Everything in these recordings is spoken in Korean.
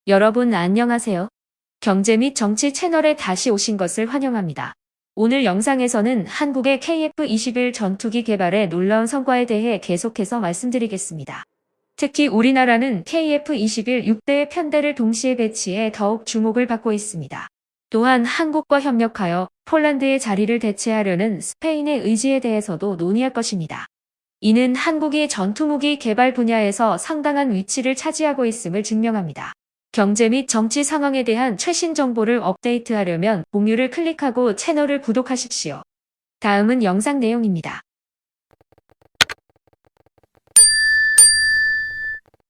여러분 안녕하세요. 경제 및 정치 채널에 다시 오신 것을 환영합니다. 오늘 영상에서는 한국의 KF-21 전투기 개발의 놀라운 성과에 대해 계속해서 말씀드리겠습니다. 특히 우리나라는 KF-21 6대의 편대를 동시에 배치해 더욱 주목을 받고 있습니다. 또한 한국과 협력하여 폴란드의 자리를 대체하려는 스페인의 의지에 대해서도 논의할 것입니다. 이는 한국이 전투무기 개발 분야에서 상당한 위치를 차지하고 있음을 증명합니다. 경제 및 정치 상황에 대한 최신 정보를 업데이트하려면 공유를 클릭하고 채널을 구독하십시오. 다음은 영상 내용입니다.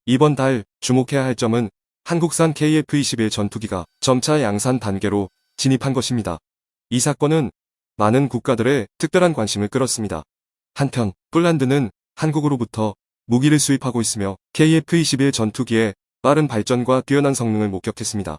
이번 달 주목해야 할 점은 한국산 KF-21 전투기가 점차 양산 단계로 진입한 것입니다. 이 사건은 많은 국가들의 특별한 관심을 끌었습니다. 한편 폴란드는 한국으로부터 무기를 수입하고 있으며 KF-21 전투기의 빠른 발전과 뛰어난 성능을 목격했습니다.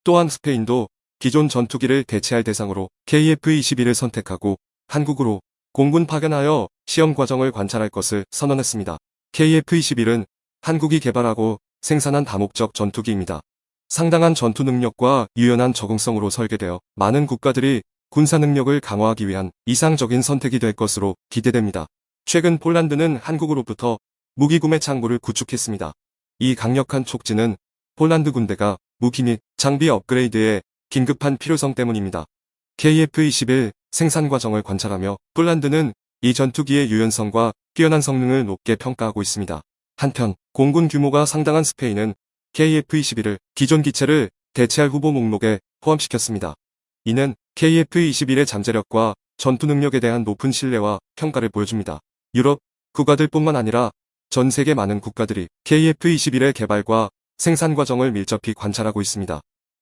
또한 스페인도 기존 전투기를 대체할 대상으로 KF-21을 선택하고 한국으로 공군 파견하여 시험 과정을 관찰할 것을 선언했습니다. KF-21은 한국이 개발하고 생산한 다목적 전투기입니다. 상당한 전투 능력과 유연한 적응성으로 설계되어 많은 국가들이 군사 능력을 강화하기 위한 이상적인 선택이 될 것으로 기대됩니다. 최근 폴란드는 한국으로부터 무기 구매 창구를 구축했습니다. 이 강력한 촉진은 폴란드 군대가 무기 및 장비 업그레이드의 긴급한 필요성 때문입니다. KF-21 생산 과정을 관찰하며 폴란드는 이 전투기의 유연성과 뛰어난 성능을 높게 평가하고 있습니다. 한편 공군 규모가 상당한 스페인은 KF-21을 기존 기체를 대체할 후보 목록에 포함시켰습니다. 이는 KF-21의 잠재력과 전투 능력에 대한 높은 신뢰와 평가를 보여줍니다. 유럽 국가들뿐만 아니라 전 세계 많은 국가들이 KF-21의 개발과 생산 과정을 밀접히 관찰하고 있습니다.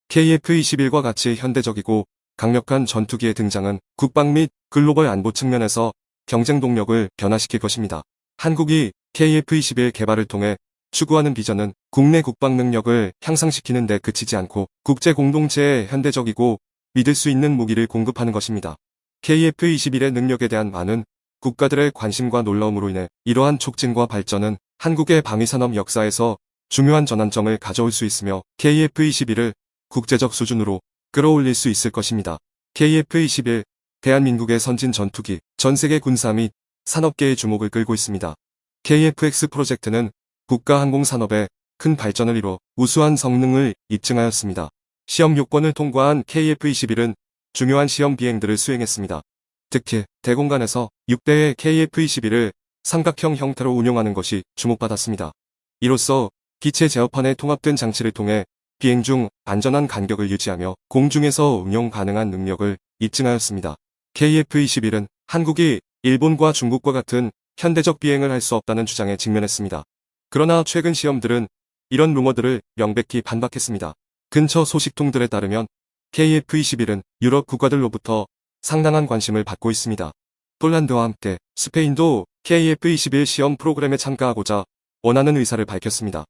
KF-21과 같이 현대적이고 강력한 전투기의 등장은 국방 및 글로벌 안보 측면에서 경쟁 동력을 변화시킬 것입니다. 한국이 KF-21 개발을 통해 추구하는 비전은 국내 국방 능력을 향상시키는 데 그치지 않고 국제 공동체에 현대적이고 믿을 수 있는 무기를 공급하는 것입니다. KF-21의 능력에 대한 많은 국가들의 관심과 놀라움으로 인해 이러한 촉진과 발전은 한국의 방위산업 역사에서 중요한 전환점을 가져올 수 있으며 KF-21을 국제적 수준으로 끌어올릴 수 있을 것입니다. KF-21, 대한민국의 선진 전투기, 전세계 군사 및 산업계의 주목을 끌고 있습니다. KF-X 프로젝트는 국가항공산업에 큰 발전을 이뤄 우수한 성능을 입증하였습니다. 시험 요건을 통과한 KF-21은 중요한 시험 비행들을 수행했습니다. 특히 대공간에서 6대의 KF-21을 삼각형 형태로 운용하는 것이 주목받았습니다. 이로써 기체 제어판에 통합된 장치를 통해 비행 중 안전한 간격을 유지하며 공중에서 운용 가능한 능력을 입증하였습니다. KF-21은 한국이 일본과 중국과 같은 현대적 비행을 할 수 없다는 주장에 직면했습니다. 그러나 최근 시험들은 이런 루머들을 명백히 반박했습니다. 근처 소식통들에 따르면 KF-21은 유럽 국가들로부터 상당한 관심을 받고 있습니다. 폴란드와 함께 스페인도 KF-21 시험 프로그램에 참가하고자 원하는 의사를 밝혔습니다.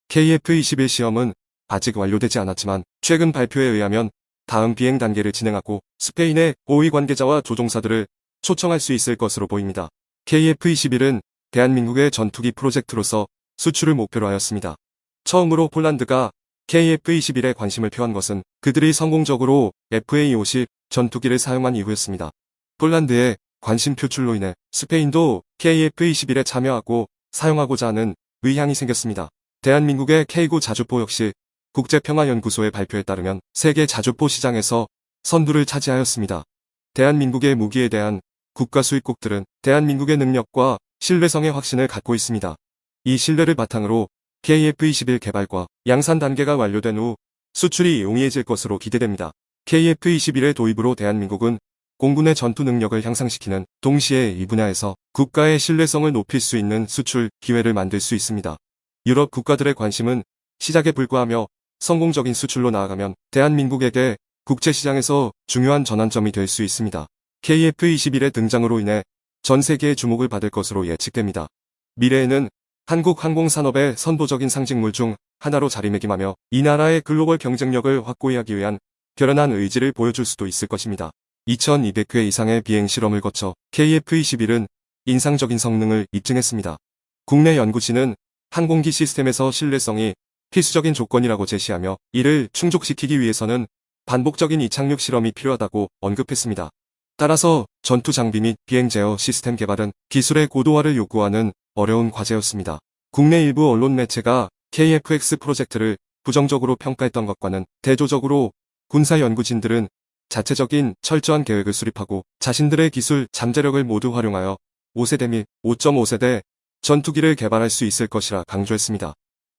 KF-21 시험은 아직 완료되지 않았지만 최근 발표에 의하면 다음 비행 단계를 진행하고 스페인의 고위 관계자와 조종사들을 초청할 수 있을 것으로 보입니다. KF-21은 대한민국의 전투기 프로젝트로서 수출을 목표로 하였습니다. 처음으로 폴란드가 KF-21에 관심을 표한 것은 그들이 성공적으로 FA-50 전투기를 사용한 이후였습니다. 폴란드의 관심 표출로 인해 스페인도 KF-21에 참여하고 사용하고자 하는 의향이 생겼습니다. 대한민국의 K9 자주포 역시 국제평화연구소의 발표에 따르면 세계 자주포 시장에서 선두를 차지하였습니다. 대한민국의 무기에 대한 국가 수입국들은 대한민국의 능력과 신뢰성의 확신을 갖고 있습니다. 이 신뢰를 바탕으로 KF-21 개발과 양산 단계가 완료된 후 수출이 용이해질 것으로 기대됩니다. KF-21의 도입으로 대한민국은 공군의 전투 능력을 향상시키는 동시에 이 분야에서 국가의 신뢰성을 높일 수 있는 수출 기회를 만들 수 있습니다. 유럽 국가들의 관심은 시작에 불과하며 성공적인 수출로 나아가면 대한민국에게 국제시장에서 중요한 전환점이 될 수 있습니다. KF-21의 등장으로 인해 전 세계의 주목을 받을 것으로 예측됩니다. 미래에는 한국 항공산업의 선도적인 상징물 중 하나로 자리매김하며 이 나라의 글로벌 경쟁력을 확고히 하기 위한 결연한 의지를 보여줄 수도 있을 것입니다. 2200회 이상의 비행 실험을 거쳐 KF-21은 인상적인 성능을 입증했습니다. 국내 연구진은 항공기 시스템에서 신뢰성이 필수적인 조건이라고 제시하며 이를 충족시키기 위해서는 반복적인 이착륙 실험이 필요하다고 언급했습니다. 따라서 전투 장비 및 비행 제어 시스템 개발은 기술의 고도화를 요구하는 어려운 과제였습니다. 국내 일부 언론 매체가 KF-X 프로젝트를 부정적으로 평가했던 것과는 대조적으로 군사 연구진들은 자체적인 철저한 계획을 수립하고 자신들의 기술 잠재력을 모두 활용하여 5세대 및 5.5세대 전투기를 개발할 수 있을 것이라 강조했습니다.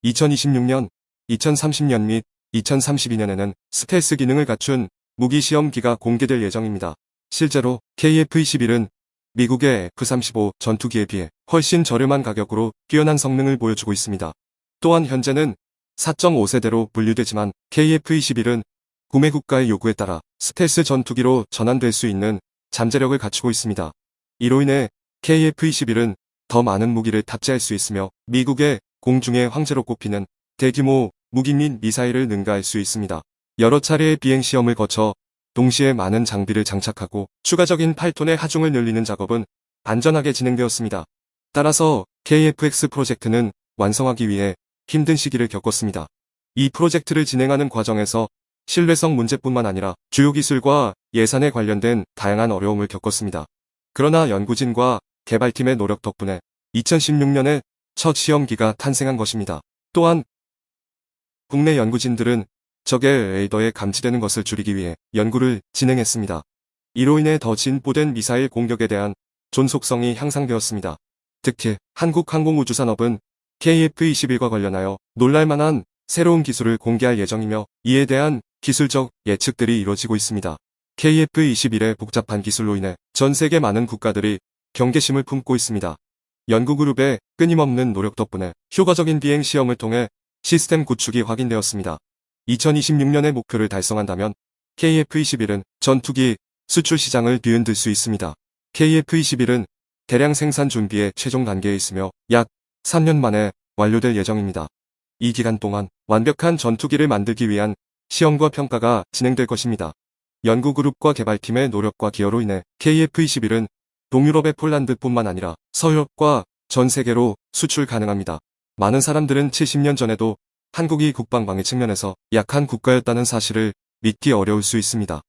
2026년, 2030년 및 2032년에는 스텔스 기능을 갖춘 무기 시험기가 공개될 예정입니다. 실제로 KF-21은 미국의 F-35 전투기에 비해 훨씬 저렴한 가격으로 뛰어난 성능을 보여주고 있습니다. 또한 현재는 4.5세대로 분류되지만 KF-21은 구매 국가의 요구에 따라 스텔스 전투기로 전환될 수 있는 잠재력을 갖추고 있습니다. 이로 인해 KF-21은 더 많은 무기를 탑재할 수 있으며 미국의 공중의 황제로 꼽히는 대규모 무기 및 미사일을 능가할 수 있습니다. 여러 차례의 비행 시험을 거쳐 동시에 많은 장비를 장착하고 추가적인 8톤의 하중을 늘리는 작업은 안전하게 진행되었습니다. 따라서 KF-X 프로젝트는 완성하기 위해 힘든 시기를 겪었습니다. 이 프로젝트를 진행하는 과정에서 신뢰성 문제뿐만 아니라 주요 기술과 예산에 관련된 다양한 어려움을 겪었습니다. 그러나 연구진과 개발팀의 노력 덕분에 2016년에 첫 시험기가 탄생한 것입니다. 또한 국내 연구진들은 적의 레이더에 감지되는 것을 줄이기 위해 연구를 진행했습니다. 이로 인해 더 진보된 미사일 공격에 대한 존속성이 향상되었습니다. 특히 한국항공우주산업은 KF-21과 관련하여 놀랄만한 새로운 기술을 공개할 예정이며 이에 대한 기술적 예측들이 이루어지고 있습니다. KF-21의 복잡한 기술로 인해 전 세계 많은 국가들이 경계심을 품고 있습니다. 연구그룹의 끊임없는 노력 덕분에 효과적인 비행 시험을 통해 시스템 구축이 확인되었습니다. 2026년의 목표를 달성한다면 KF-21은 전투기 수출 시장을 뒤흔들 수 있습니다. KF-21은 대량 생산 준비의 최종 단계에 있으며 약 3년 만에 완료될 예정입니다. 이 기간 동안 완벽한 전투기를 만들기 위한 시험과 평가가 진행될 것입니다. 연구그룹과 개발팀의 노력과 기여로 인해 KF-21은 동유럽의 폴란드뿐만 아니라 서유럽과 전 세계로 수출 가능합니다. 많은 사람들은 70년 전에도 한국이 국방방위 측면에서 약한 국가였다는 사실을 믿기 어려울 수 있습니다.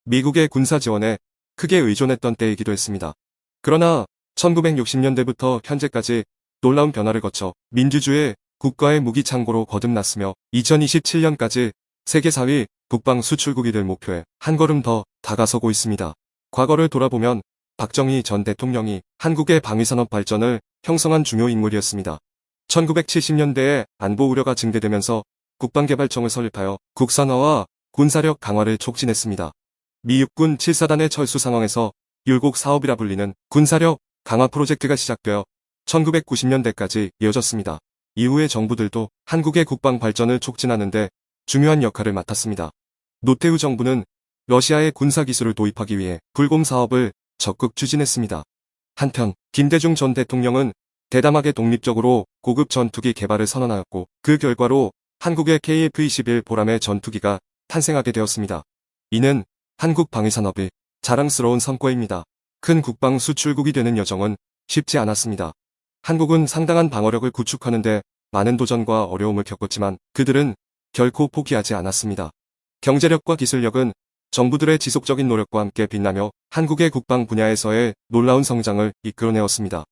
미국의 군사 지원에 크게 의존했던 때이기도 했습니다. 그러나 1960년대부터 현재까지 놀라운 변화를 거쳐 민주주의 국가의 무기 창고로 거듭났으며 2027년까지 세계 4위 국방 수출국이 될 목표에 한 걸음 더 다가서고 있습니다. 과거를 돌아보면 박정희 전 대통령이 한국의 방위산업 발전을 형성한 중요 인물이었습니다. 1970년대에 안보 우려가 증대되면서 국방개발청을 설립하여 국산화와 군사력 강화를 촉진했습니다. 미 육군 7사단의 철수 상황에서 율곡 사업이라 불리는 군사력 강화 프로젝트가 시작되어 1990년대까지 이어졌습니다. 이후의 정부들도 한국의 국방 발전을 촉진하는 데 중요한 역할을 맡았습니다. 노태우 정부는 러시아의 군사기술을 도입하기 위해 불곰 사업을 적극 추진했습니다. 한편 김대중 전 대통령은 대담하게 독립적으로 고급 전투기 개발을 선언하였고 그 결과로 한국의 KF-21 보람의 전투기가 탄생하게 되었습니다. 이는 한국 방위산업의 자랑스러운 성과입니다. 큰 국방 수출국이 되는 여정은 쉽지 않았습니다. 한국은 상당한 방어력을 구축하는 데 많은 도전과 어려움을 겪었지만 그들은 결코 포기하지 않았습니다. 경제력과 기술력은 정부들의 지속적인 노력과 함께 빛나며 한국의 국방 분야에서의 놀라운 성장을 이끌어내었습니다.